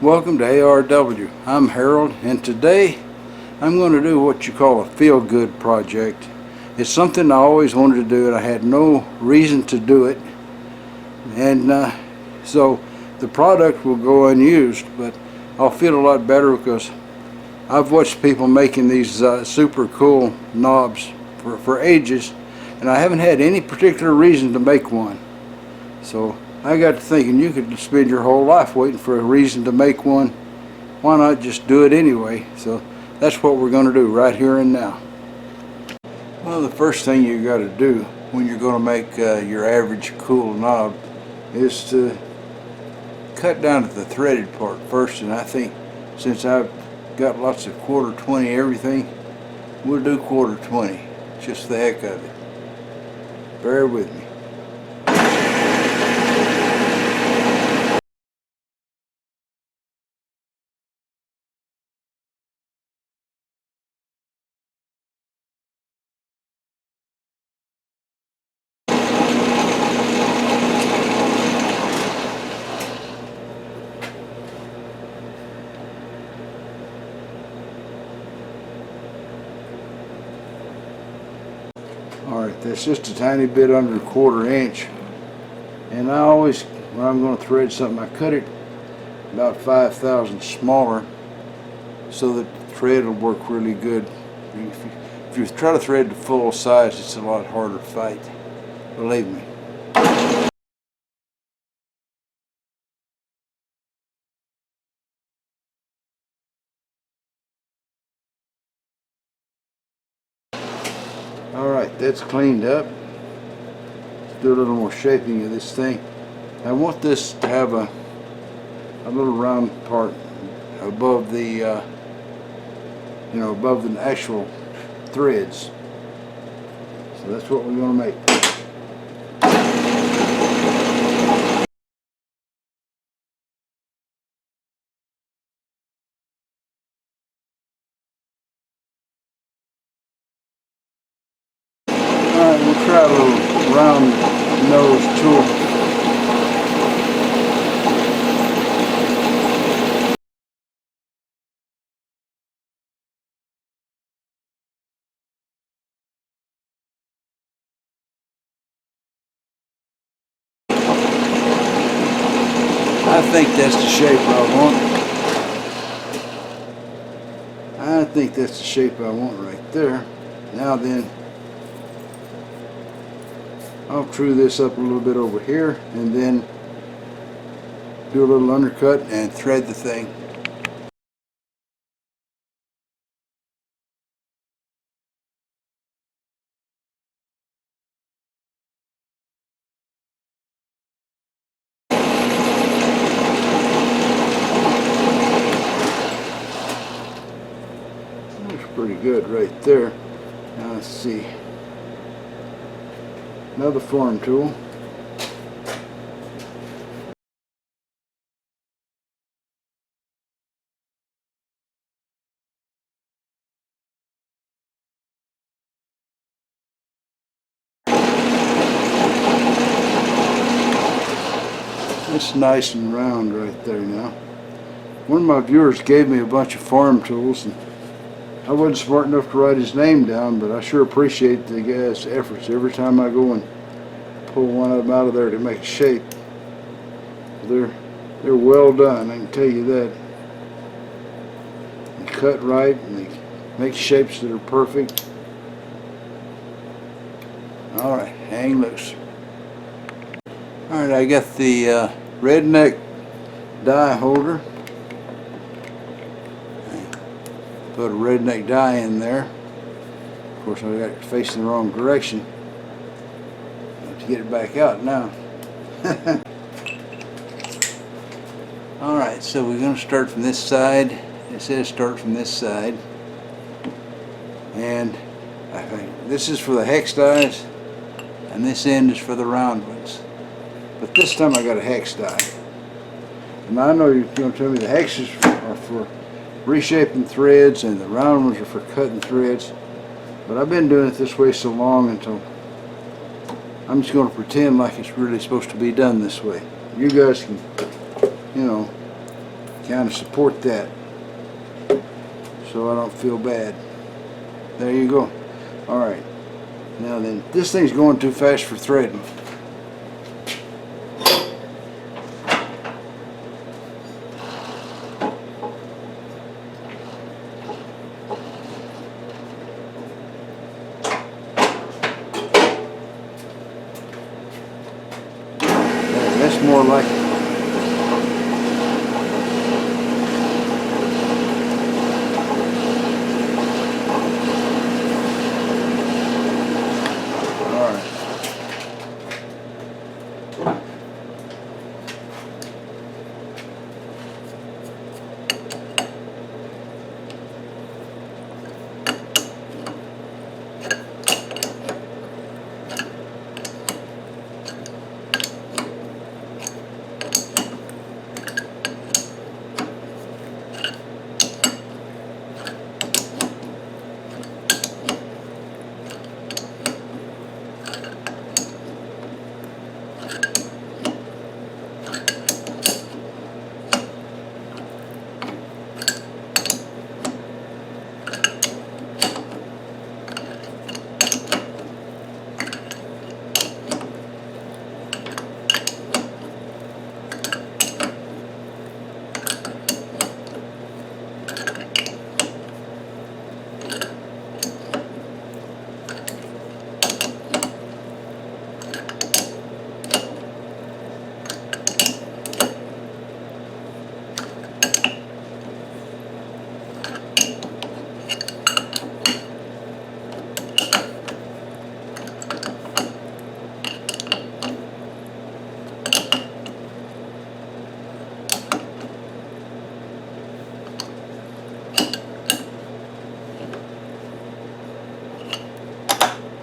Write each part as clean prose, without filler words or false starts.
Welcome to ARW. I'm Harold, and today I'm going to do what you call a feel-good project. It's something I always wanted to do, and I had no reason to do it, and so the product will go unused, but I'll feel a lot better because I've watched people making these super cool knobs for ages, and I haven't had any particular reason to make one. So I got to thinking, you could spend your whole life waiting for a reason to make one. Why not just do it anyway? So that's what we're going to do right here and now. Well, the first thing you got to do when you're going to make your average cool knob is to cut down to the threaded part first. And I think since I've got lots of 1/4 everything, we'll do 1/4, just the heck of it. Bear with me. Alright, that's just a tiny bit under 1/4 inch. And I always, when I'm going to thread something, I cut it about 5,000 smaller so that the thread will work really good. If you try to thread the full size, it's a lot harder to fight. Believe me. Alright, that's cleaned up. Let's do a little more shaping of this thing. I want this to have a little round part above the above the actual threads. So that's what we're going to make. Alright, we'll try a little round nose tool. I think that's the shape I want. I think that's the shape I want right there. Now then, I'll true this up a little bit over here and then do a little undercut and thread the thing. Looks pretty good right there. Now let's see. Another form tool. It's nice and round right there now. One of my viewers gave me a bunch of farm tools, and I wasn't smart enough to write his name down, but I sure appreciate the guy's efforts every time I go and pull one of them out of there to make a shape. They're well done, I can tell you that. They cut right and they make shapes that are perfect. Alright, hang loose. Alright, I got the redneck die holder. Put a redneck die in there. Of course, I got it facing the wrong direction. I have to get it back out now. Alright, so we're going to start from this side. It says start from this side. And I think this is for the hex dies, and this end is for the round ones. But this time I got a hex die. And I know you're going to tell me the hexes are for reshaping threads and the round ones are for cutting threads. But I've been doing it this way so long until I'm just going to pretend like it's really supposed to be done this way. You guys can, kind of support that so I don't feel bad. There you go. Alright, now then, this thing's going too fast for threading. That's more like it.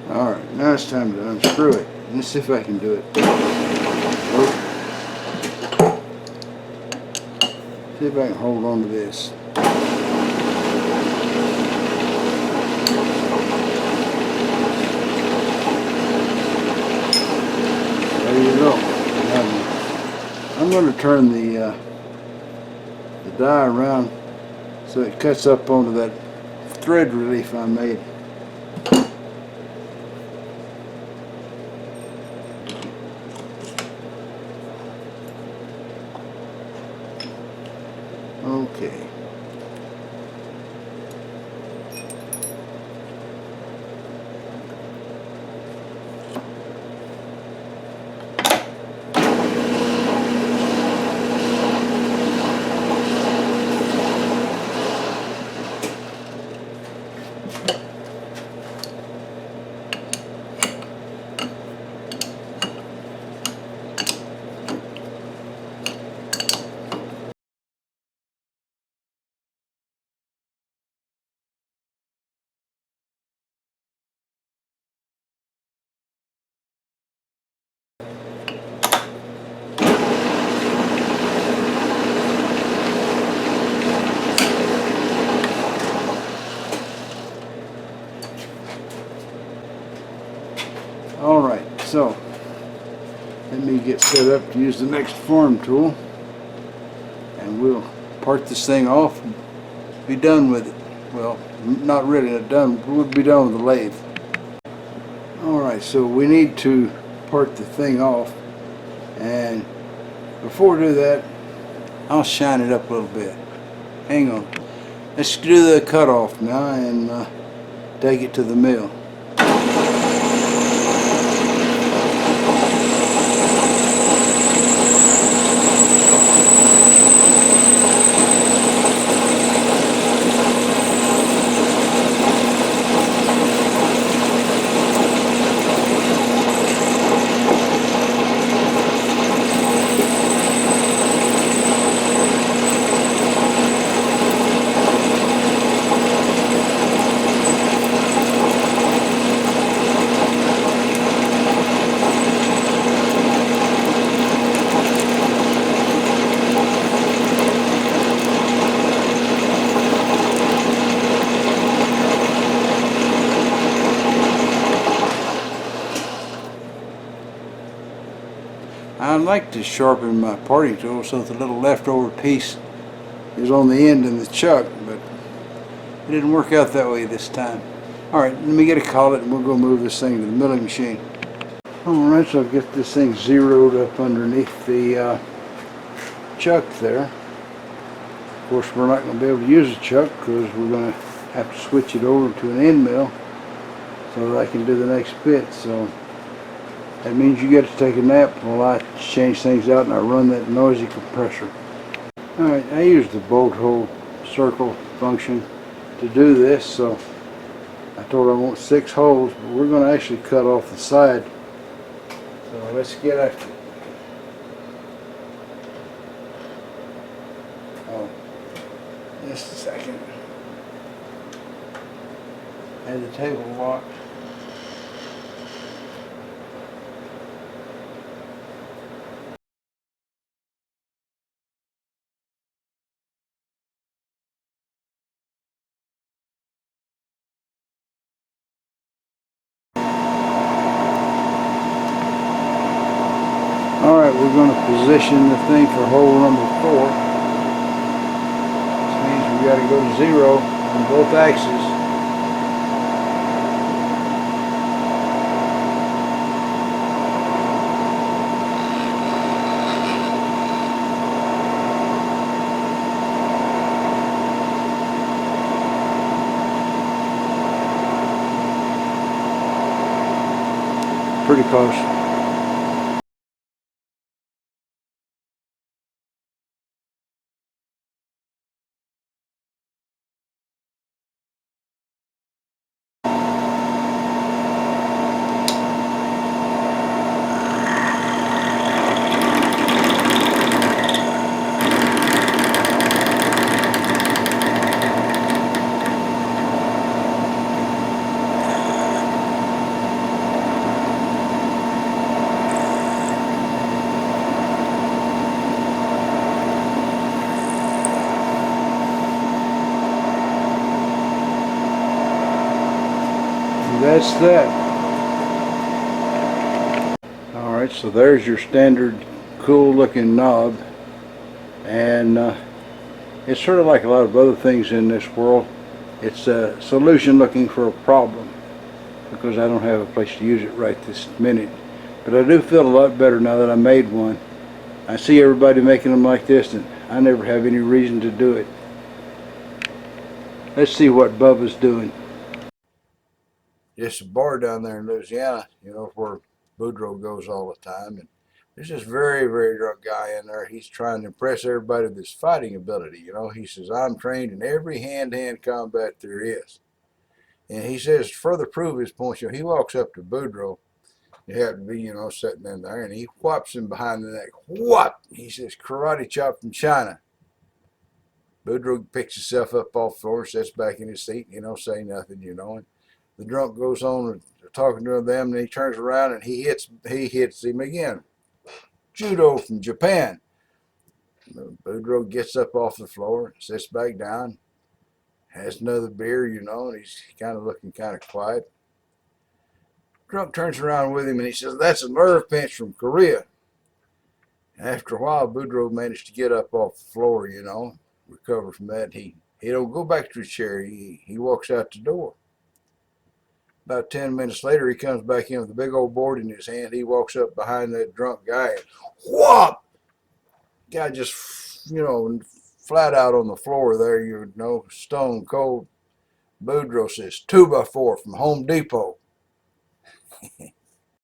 Alright, now it's time to unscrew it. Let's see if I can do it. See if I can hold on to this. There you go. Now, I'm going to turn the die around so it cuts up onto that thread relief I made. Okay. Alright, so let me get set up to use the next form tool, and we'll part this thing off and be done with it. Well, not really done, we'll be done with the lathe. Alright, so we need to part the thing off, and before we do that, I'll shine it up a little bit. Hang on. Let's do the cutoff now and take it to the mill. I like to sharpen my parting tool so the little leftover piece is on the end in the chuck, but it didn't work out that way this time. Alright, let me get a collet and we'll go move this thing to the milling machine. Alright, so I'll get this thing zeroed up underneath the chuck there. Of course, we're not going to be able to use the chuck because we're going to have to switch it over to an end mill so that I can do the next bit. So that means you get to take a nap while I change things out and I run that noisy compressor. Alright, I use the bolt hole circle function to do this, so I told her I want 6 holes, but we're going to actually cut off the side. So let's get after it. Oh, just a second. Had the table locked. Alright, we're going to position the thing for hole number 4. This means we got to go to 0 on both axes. Pretty close. That's that. Alright, so there's your standard cool looking knob, and it's sort of like a lot of other things in this world. It's a solution looking for a problem, because I don't have a place to use it right this minute. But I do feel a lot better now that I made one. I see everybody making them like this and I never have any reason to do it. Let's see what Bubba's doing. It's a bar down there in Louisiana, you know, where Boudreaux goes all the time. And there's this very, very drunk guy in there. He's trying to impress everybody with his fighting ability. You know, he says, I'm trained in every hand-to-hand combat there is. And he says, to further prove his point, you know, he walks up to Boudreaux. He happened to be, you know, sitting in there, and he whops him behind the neck. Whop! He says, karate chop from China. Boudreaux picks himself up off the floor, sits back in his seat, you know, say nothing, you know. And the drunk goes on talking to them, and he turns around and he hits him again. Judo from Japan. Boudreaux gets up off the floor, sits back down, has another beer, you know, and he's kind of looking kind of quiet. Drunk turns around with him and he says, that's a nerve pinch from Korea. After a while, Boudreaux managed to get up off the floor, you know, recover from that. He don't go back to his chair. He walks out the door. About 10 minutes later, he comes back in with a big old board in his hand. He walks up behind that drunk guy and whop! Guy just, you know, flat out on the floor there, you know, stone cold. Boudreaux says, 2x4 from Home Depot.